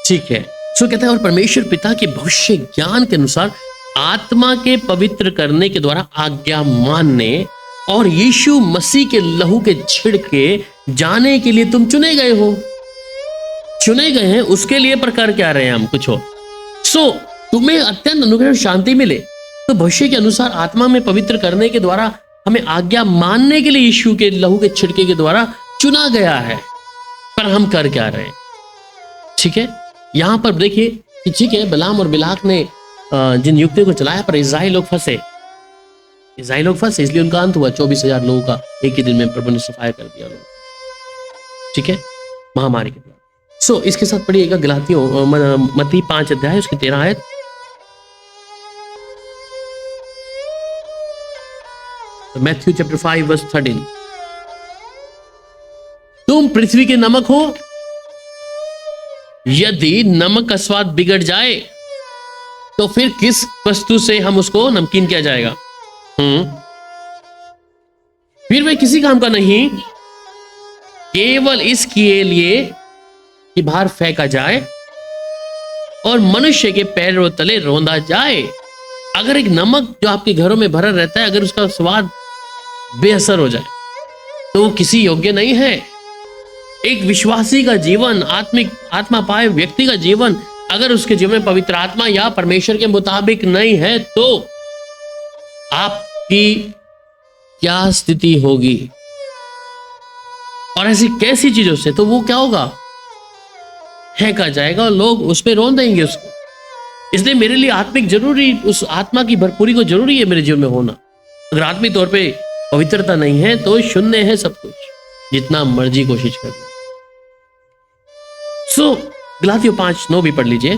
Speaker 1: ठीक है। सो कहता है और परमेश्वर पिता के भविष्य ज्ञान के अनुसार आत्मा के पवित्र करने के द्वारा आज्ञा मानने और यीशु मसीह के लहू के छिड़के जाने के लिए तुम चुने गए हो। चुने गए हैं, उसके लिए प्रकार क्या रहे हैं हम कुछ हो। सो तुम्हें अत्यंत अनुग्रह और शांति मिले तो भविष्य के अनुसार आत्मा में पवित्र करने के द्वारा हमें आज्ञा मानने के लिए यीशु के लहू के छिड़के के द्वारा चुना गया है। पर हम कर क्या रहे हैं? ठीक है, यहां पर देखिए कि ठीक है, बिलाम और बिलाक ने जिन युक्तियों को चलाया पर इस्राएल लोग फंसे। इस्राएल लोग फंसे, इसलिए उनका अंत हुआ। 24,000 लोगों का एक ही दिन में प्रभु ने सफाया कर दिया लोग। ठीक है, महामारी के द्वारा। सो इसके साथ पढ़िएगा गलातियों मत्ती 5 अध्याय उसकी 13 आयत। Matthew chapter 5 verse 13। तुम पृथ्वी के नमक हो, यदि नमक का स्वाद बिगड़ जाए तो फिर किस वस्तु से हम उसको नमकीन किया जाएगा? फिर वह किसी काम का नहीं, केवल इसके लिए कि बाहर फेंका जाए और मनुष्य के पैरों तले रौंदा जाए। अगर एक नमक जो आपके घरों में भरा रहता है, अगर उसका स्वाद बेअसर हो जाए तो वो किसी योग्य नहीं है। एक विश्वासी का जीवन, आत्मा पाए व्यक्ति का जीवन, अगर उसके जीवन में पवित्र आत्मा या परमेश्वर के मुताबिक नहीं है तो आपकी क्या स्थिति होगी? और ऐसी कैसी चीजों से तो वो क्या होगा? फेंका जाएगा और लोग उस पर रोन देंगे उसको। इसलिए मेरे लिए आत्मिक जरूरी, उस आत्मा की भरपूरी को जरूरी है मेरे जीवन में होना। अगर आत्मिक तौर पे पवित्रता नहीं है तो शून्य है सब कुछ, जितना मर्जी कोशिश कर लो। सो गलातियों 5:9 भी पढ़ लीजिए।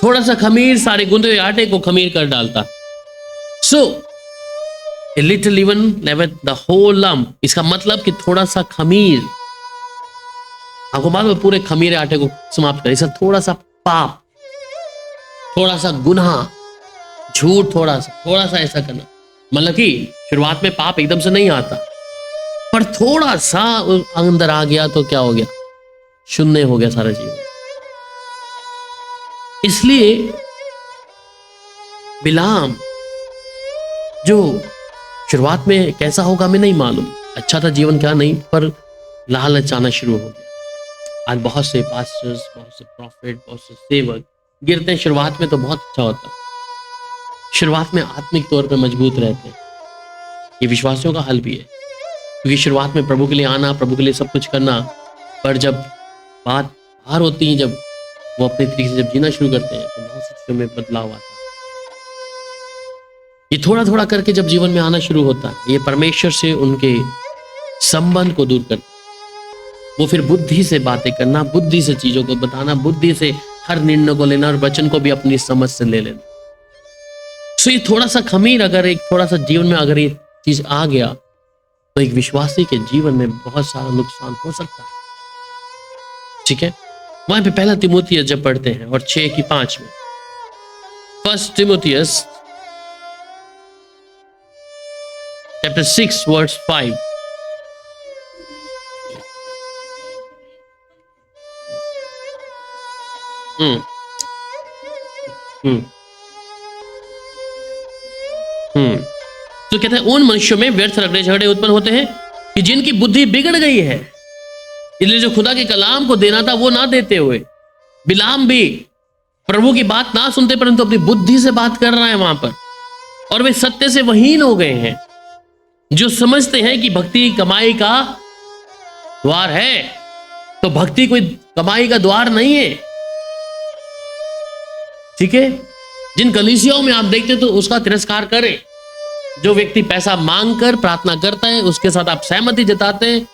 Speaker 1: थोड़ा सा खमीर सारे गुंदे हुए आटे को खमीर कर डालता। सो A little leaven leaveneth the whole lump। इसका मतलब कि थोड़ा सा खमीर आपको मालूम है पूरे खमीरे आटे को समाप्त करे। इसका थोड़ा सा पाप, थोड़ा सा गुनाह, झूठ, थोड़ा सा ऐसा करना, मतलब कि शुरुआत में पाप एकदम से नहीं आता, पर थोड़ा सा अंदर आ गया तो क्या हो गया? शून्य हो गया सारा जीवन। इसलिए बिलाम जो शुरुआत में कैसा होगा हमें नहीं मालूम, अच्छा था जीवन क्या नहीं, पर लालच आना शुरू हो गया। आज बहुत से पास्टर्स, बहुत से प्रॉफिट, बहुत से सेवक गिरते हैं। शुरुआत में तो बहुत अच्छा होता है, शुरुआत में आत्मिक तौर पे मजबूत रहते हैं। ये विश्वासियों का हल भी है, क्योंकि शुरुआत में प्रभु के लिए आना, प्रभु के लिए सब कुछ करना, पर जब बात हार होती है, जब वो अपने तरीके से जब जीना शुरू करते हैं तो बहुत सी चीजों में बदलाव आता है। ये थोड़ा थोड़ा करके जब जीवन में आना शुरू होता है, ये परमेश्वर से उनके संबंध को दूर करता है। वो फिर बुद्धि से बातें करना, बुद्धि से चीजों को बताना, बुद्धि से हर निर्णय को लेना और वचन को भी अपनी समझ से ले लेना। सो ये थोड़ा सा खमीर अगर एक थोड़ा सा जीवन में अगर ये चीज आ गया तो एक विश्वासी के जीवन में बहुत सारा नुकसान हो सकता है। ठीक है, वहां पे पहला तिमोथियस जब पढ़ते हैं और 6:5 में, 1 तिमोथियस chapter 6 verse 5। तो कहते हैं उन मनुष्यों में व्यर्थ रगड़े झगड़े उत्पन्न होते हैं कि जिनकी बुद्धि बिगड़ गई है। इसलिए जो खुदा के कलाम को देना था वो ना देते हुए बिलाम भी प्रभु की बात ना सुनते, परंतु अपनी बुद्धि से बात कर रहा है वहां पर, और वे सत्य से वहीन हो गए हैं। जो समझते हैं कि भक्ति कमाई का द्वार है, तो भक्ति कोई कमाई का द्वार नहीं है। ठीक है, जिन कलीसियाओं में आप देखते तो उसका तिरस्कार करें। जो व्यक्ति पैसा मांगकर प्रार्थना करता है उसके साथ आप सहमति जताते हैं,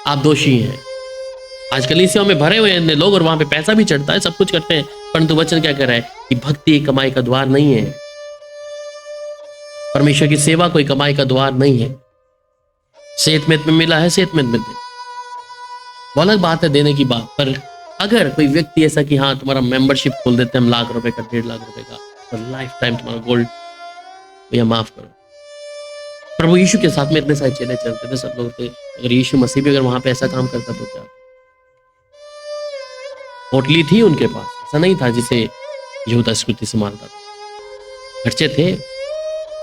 Speaker 1: आप दोषी हैं। आज कलीसियाओं में भरे हुए हैं लोग और वहां पे पैसा भी चढ़ता है, सब कुछ करते हैं, परंतु वचन क्या कह रहा है कि भक्ति कमाई का द्वार नहीं है। परमेश्वर की सेवा कोई कमाई का द्वार नहीं है। सेहतमंद में मिला है, सेहतमंद में दे, वो अलग बात है देने की बात। पर अगर कोई व्यक्ति ऐसा कि हाँ तुम्हारा मेंबरशिप खोल देते हैं हम लाख रुपए का, 1.5 लाख रुपए का, और लाइफ टाइम तुम्हारा गोल्ड, भैया माफ करो, प्रभु यीशु के साथ में इतने सारे चेले चलते थे, सब लोग थे। अगर यीशु मसीह भी अगर वहां पे ऐसा काम करता तो क्या? पोटली थी उनके पास, ऐसा नहीं था जिसे यहूदा स्मृति संभालता था। खर्चे थे,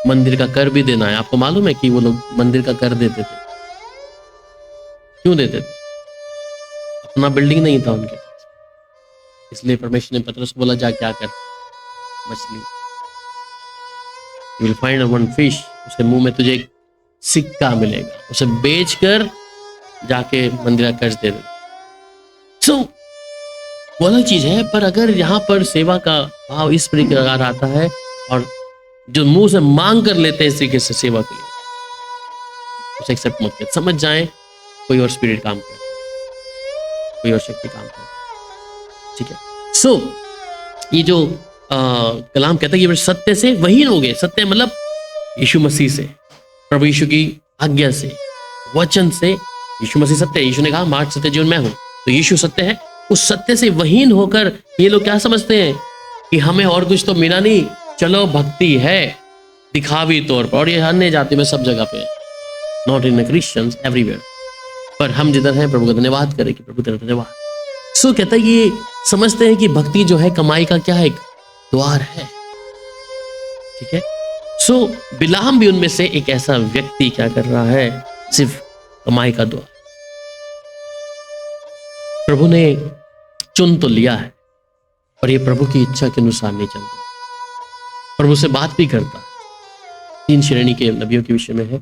Speaker 1: मंदिर का कर भी देना है। आपको मालूम है कि वो लोग मंदिर का कर देते थे? क्यों देते थे? अपना बिल्डिंग नहीं था उनके पास, इसलिए परमेश्वर ने पतरस को बोला, जा क्या कर, मछली, you will find one fish, उसके मुंह में तुझे एक सिक्का मिलेगा, उसे बेचकर जाके मंदिर का कर्ज दे दे। सो वो अलग चीज है, पर अगर यहाँ पर सेवा का भाव इस प्रकार आता है और जो मुंह से मांग कर लेते हैं इस तरीके से सेवा के लिए, उसे एक्सेप्ट मत कर। समझ जाए कोई और स्पिरिट काम करता है, कोई और शक्ति काम करता है, ठीक है। सो ये जो कलाम कहता है कि सत्य से वहीन हो गए। सत्य मतलब यीशु मसीह से, प्रभु यीशु की आज्ञा से, वचन से। यीशु मसीह सत्य है, यीशु ने कहा मार्ग सत्य जीवन मैं हूं, तो यीशु सत्य है। उस सत्य से वहीन होकर ये लोग क्या समझते हैं कि हमें और कुछ तो मिला नहीं, चलो भक्ति है दिखावी तौर पर, और ये अन्य जाति में सब जगह पे, नॉट इन क्रिश्चियंस, एवरीवेयर। पर हम जिधर हैं प्रभु का धन्यवाद करें कि प्रभु तेरा धन्यवाद। सो कहता है ये समझते हैं कि भक्ति जो है कमाई का क्या है, एक द्वार है, ठीक है। सो बिलाम भी उनमें से एक ऐसा व्यक्ति क्या कर रहा है, सिर्फ कमाई का द्वार। प्रभु ने चुन तो लिया है, पर ये प्रभु की इच्छा के अनुसार नहीं चलता। प्रभु से बात भी करता, 3 श्रेणी के नबियों के विषय में है।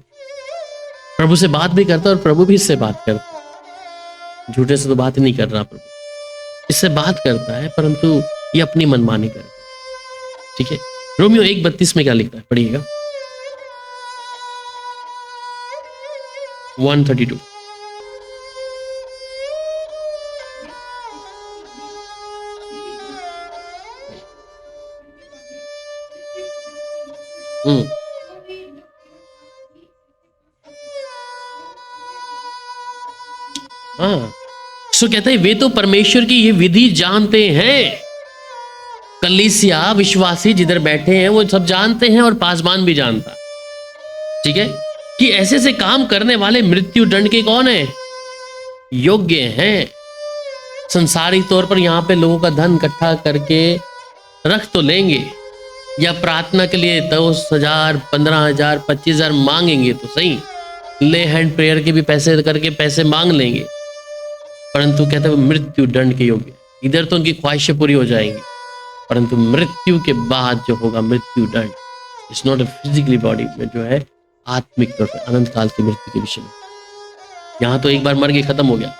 Speaker 1: प्रभु से बात भी करता और प्रभु भी इससे बात करता, झूठे से तो बात ही नहीं कर रहा प्रभु, इससे बात करता है, परंतु ये अपनी मनमानी करता है, ठीक है। रोमियो 1:32 में क्या लिखता है, पढ़िएगा। 132। हाँ, सो कहते हैं वे तो परमेश्वर की ये विधि जानते हैं। कलीसिया विश्वासी जिधर बैठे हैं वो सब जानते हैं, और पासवान भी जानता, ठीक है, कि ऐसे से काम करने वाले मृत्यु दंड के कौन है, योग्य हैं। संसारिक तौर पर यहाँ पे लोगों का धन इकट्ठा करके रख तो लेंगे, या प्रार्थना के लिए 10,000, 15,000, 25,000 मांगेंगे तो सही, ले हैंड प्रेयर के भी पैसे करके पैसे मांग लेंगे, परंतु कहते हैं मृत्यु दंड के योग्य। इधर तो उनकी ख्वाहिशें पूरी हो जाएंगी, परंतु मृत्यु के बाद जो होगा मृत्यु दंड, it's not a physically body में, जो है आत्मिक तौर पर अनंत काल की मृत्यु के विषय में। यहाँ तो एक बार मर के खत्म हो गया,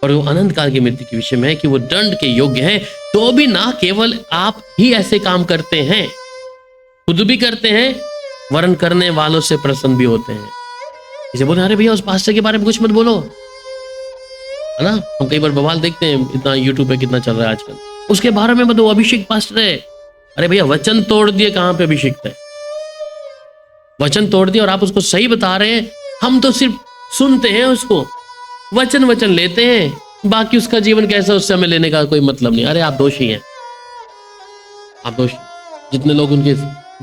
Speaker 1: और वो अनंत काल की मृत्यु के विषय में है कि वो दंड के योग्य है। तो भी ना केवल आप ही ऐसे काम करते हैं, खुद भी करते हैं, वरन करने वालों से प्रसन्न भी होते हैं। इसे बोले अरे भैया उस पास्टर के बारे में कुछ मत बोलो, है ना। हम कई बार बवाल देखते हैं, इतना यूट्यूब पे कितना चल रहा है आजकल, उसके बारे में बताओ अभिषेक पास्टर है। अरे भैया वचन तोड़ दिए, कहाँ पे अभिषेक है? वचन तोड़ दिया और आप उसको सही बता रहे हैं। हम तो सिर्फ सुनते हैं उसको, वचन लेते हैं, बाकी उसका जीवन कैसा उससे हमें लेने का कोई मतलब नहीं। अरे आप दोषी हैं, आप दोषी। जितने लोग उनके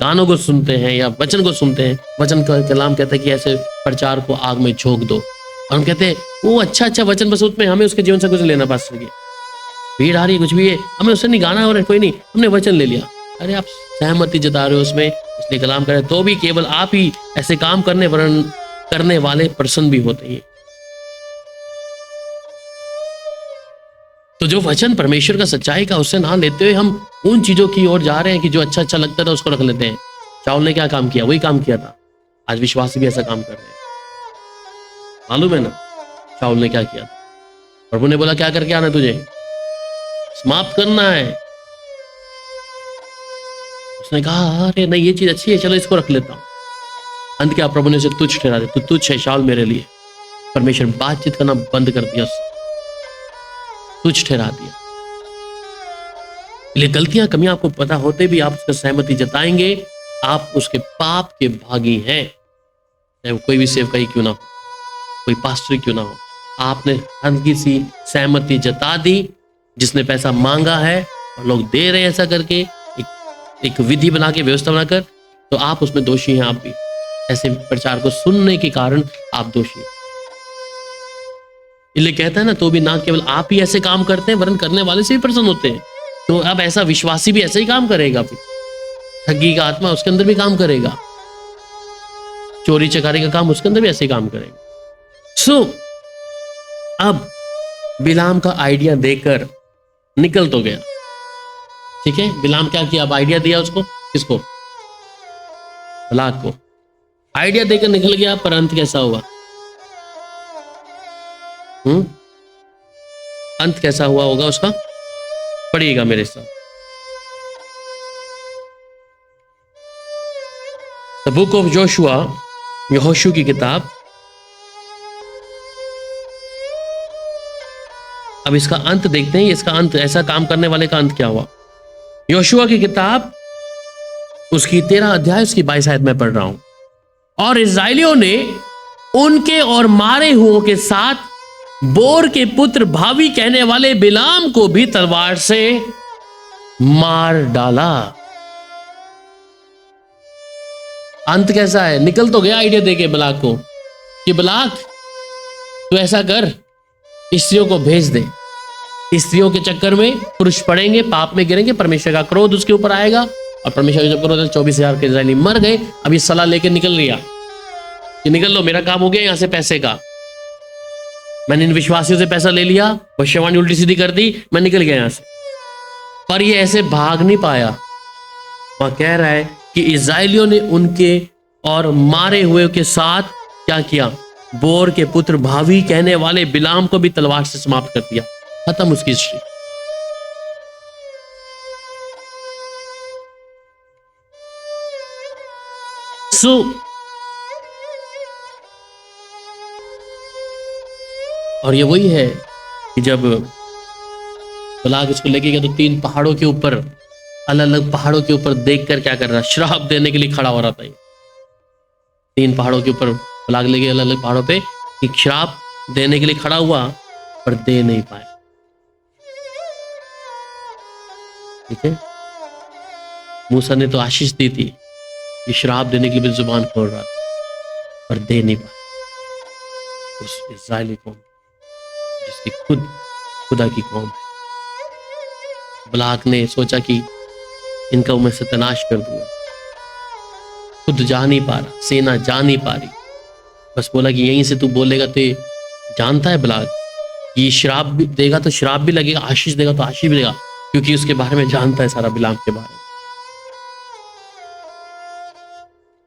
Speaker 1: गानों को सुनते हैं या वचन को सुनते हैं, वचन का कलाम कहता है कि ऐसे प्रचार को आग में झोंक दो, और हम कहते हैं वो अच्छा वचन, बस उसमें हमें उसके जीवन से कुछ लेना पास सके, भीड़ आ रही है कुछ भी है, हमें उससे नहीं गाना हो रहा है, कोई नहीं, हमने वचन ले लिया। अरे आप सहमति जता रहे हो उसमें, इसलिए कलाम करें तो भी केवल आप ही ऐसे काम करने वाले पर्सन भी होते हैं। तो जो वचन परमेश्वर का सच्चाई का उससे ना लेते हुए हम उन चीजों की ओर जा रहे हैं कि जो अच्छा लगता था उसको रख लेते हैं। शाऊल ने क्या काम किया, वही काम किया था। आज विश्वासी भी ऐसा काम कर रहे हैं, मालूम है ना शाऊल ने क्या किया। प्रभु ने बोला क्या करके आना तुझे, समाप्त करना है। उसने कहा अरे नहीं ये चीज अच्छी है, चलो इसको रख लेता हूं। अंत क्या, प्रभु ने उसे तुच्छ ठहरा दिया। तू तुच्छ है शाऊल मेरे लिए। परमेश्वर बातचीत करना बंद कर दिया, उससे तुच्छ ठहरा दिया। इसलिए गलतियां कमियां आपको पता होते भी आप उसका सहमति जताएंगे, आप उसके पाप के भागी हैं। चाहे वो कोई भी सेवकाई क्यों ना हो, कोई पास्टर क्यों ना हो, आपने हल्की सी सहमति जता दी। जिसने पैसा मांगा है और लोग दे रहे हैं ऐसा करके, एक विधि बना के, व्यवस्था बनाकर, तो आप उसमें दोषी हैं। आप भी ऐसे प्रचार को सुनने के कारण आप दोषी हैं। इसलिए कहता है ना, तो भी ना केवल आप ही ऐसे काम करते हैं वरन करने वाले से भी प्रसन्न होते हैं। तो अब ऐसा विश्वासी भी ऐसे ही काम करेगा, फिर ठगी का आत्मा उसके अंदर भी काम करेगा, चोरी चकारी का काम उसके अंदर भी ऐसे ही काम करेगा। सो अब बिलाम का आइडिया देकर निकल तो गया, ठीक है। बिलाम क्या किया, अब आइडिया दिया उसको, किसको, बलाक को आइडिया देकर निकल गया, पर अंत कैसा हुआ? अंत कैसा हुआ होगा उसका, पढ़िएगा मेरे साथ। द बुक ऑफ जोशुआ, यहोशू की किताब। अब इसका अंत देखते हैं, इसका अंत, ऐसा काम करने वाले का अंत क्या हुआ। यहोशुआ की किताब, उसकी 13 अध्याय, उसकी 22 आयत में पढ़ रहा हूं। और इस्राएलियों ने उनके और मारे हुओं के साथ बोर के पुत्र भावी कहने वाले बिलाम को भी तलवार से मार डाला। अंत कैसा है? निकल तो गया आइडिया देके बलाक को कि बलाक तू ऐसा कर, स्त्रियों को भेज दे, स्त्रियों के चक्कर में पुरुष पड़ेंगे, पाप में गिरेंगे, परमेश्वर का क्रोध उसके ऊपर आएगा। और परमेश्वर का क्रोध, 24,000 के इस्राएली मर गए। अब ये सलाह लेके निकल लिया कि निकल लो, मेरा काम हो गया यहां से पैसे का, मैंने इन विश्वासियों से पैसा ले लिया, भविष्यवाणी उल्टी सीधी कर दी, मैं निकल गया यहां से। पर ये ऐसे भाग नहीं पाया। वहां कह रहा है कि इस्राएलियों ने उनके और मारे हुए के साथ क्या किया, बोर के पुत्र भावी कहने वाले बिलाम को भी तलवार से समाप्त कर दिया, खत्म उसकी हिस्ट्री। और ये वही है कि जब बलाक इसको लेके गया तो 3 पहाड़ों के ऊपर, अलग अलग पहाड़ों के ऊपर देखकर क्या कर रहा, श्राप देने के लिए खड़ा हो रहा था। ये 3 पहाड़ों के ऊपर बलाक लेके अलग अलग पहाड़ों पे एक श्राप देने के लिए खड़ा हुआ, पर दे नहीं पाया, ठीक है। मूसा ने तो आशीष दी थी, ये श्राप देने के लिए भी जुबान खोल रहा था, पर दे नहीं पाया उस इस्राएली कौम, जिसकी खुद खुदा की कौम है। बलाक ने सोचा कि इनका मैं सत्यानाश कर दूंगा, खुद जा नहीं पा रहा, सेना जा नहीं पा रही, बस बोला कि यहीं से तू बोलेगा तो ये जानता है बलाक, ये श्राप भी देगा तो श्राप भी लगेगा, आशीष देगा तो आशीष भी देगा, क्योंकि उसके बारे में जानता है सारा बिलाम के बारे में।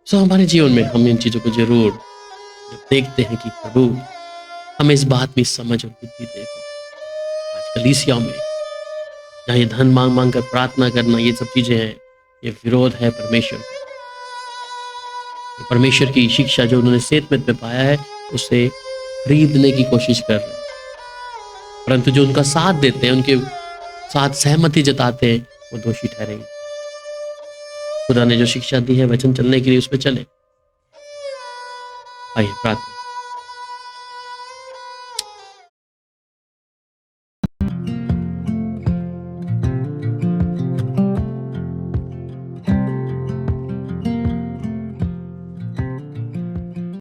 Speaker 1: सो हमारे जीवन में हम इन चीजों को जरूर जब देखते हैं कि प्रभु हमें इस बात में समझ और बुद्धि दे। आज कलीसिया में जहाँ ये धन मांग मांग कर प्रार्थना करना, ये सब चीजें हैं, ये विरोध है परमेश्वर का। परमेश्वर की शिक्षा जो उन्होंने सेतमत में पाया है, उसे खरीदने की कोशिश कर रहे हैं, परंतु जो उनका साथ देते हैं, उनके साथ सहमति जताते हैं, वो दोषी ठहरेंगे। खुदा ने जो शिक्षा दी है वचन चलने के लिए, उस पर चले। आइए प्रार्थना।